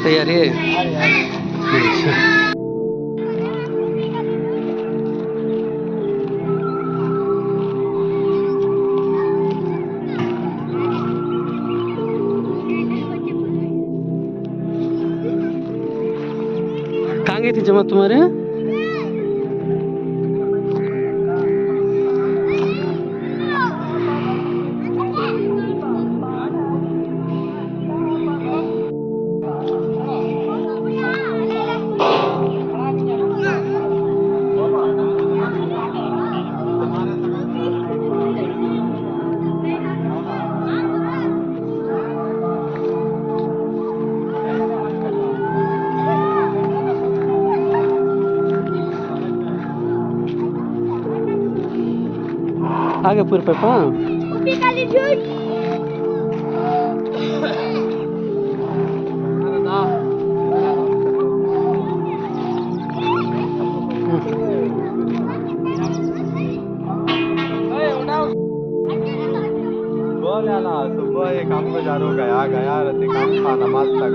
तैयारी है? कहाँ गई थी जमात तुम्हारे? आगे पूरे पापा बोल याला सुबह ये काम को जा रो गया रहते काम का नमाज तक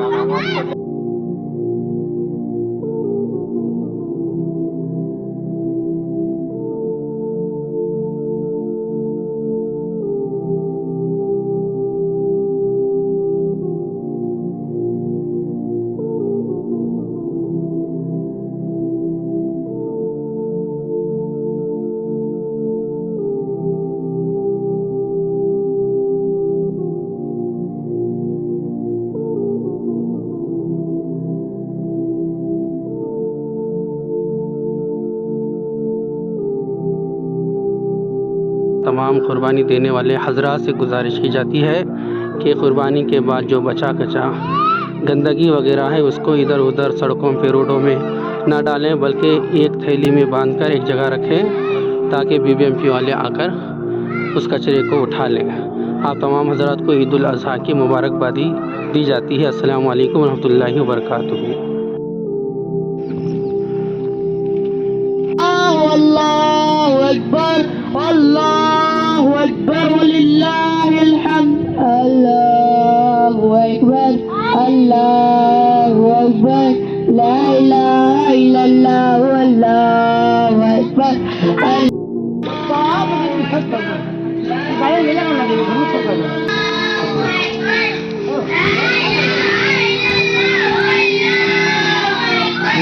तमाम कुर्बानी देने वाले हजरात से गुजारिश की जाती है कि कुर्बानी के बाद जो बचा कचा गंदगी वगैरह है उसको इधर उधर सड़कों पे रोडों में ना डालें, बल्कि एक थैली में बांधकर एक जगह रखें ताकि बीबीएमपी वाले आकर उस कचरे को उठा लें। आप तमाम हजरात को ईद उल अज़हा की मुबारकबादी दी जाती है। अस्सलामु अलैकुम रहमतुल्लाहि व बरकातुहू। अल्लाहु अकबर, अल्लाहु अकबर वलिल्लाहिल हम्द। अल्लाहु अकबर, अल्लाहु अकबर, ला इलाहा इल्लल्लाह, अल्लाहु अकबर।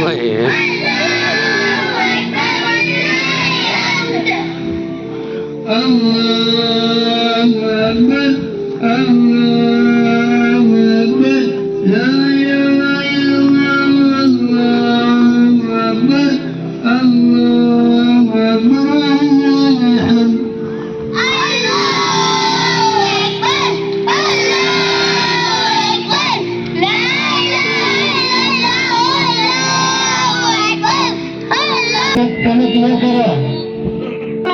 वही है। अल्लाहु अकबर, अल्लाहु अकबर, ला इलाहा इल्लल्लाह, अल्लाहु अकबर, अल्लाहु अकबर, वलिल्लाहिल हम्द।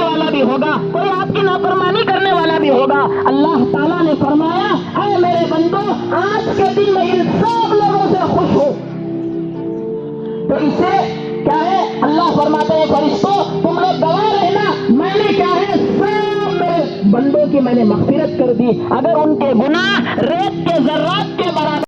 वाला भी होगा, कोई आपकी नाफरमानी करने वाला भी होगा। अल्लाह ताला ने फरमाया है मेरे बंदो, आज के दिन मैं इन सब लोगों से खुश हूँ। तो इससे क्या है, अल्लाह फरमाते हैं फरिश्तों तुम लोग गवाह रहना, मैंने क्या है सब मेरे बंदों की मैंने मग़फ़िरत कर दी। अगर उनके गुनाह रेत के ज़र्रात के बराबर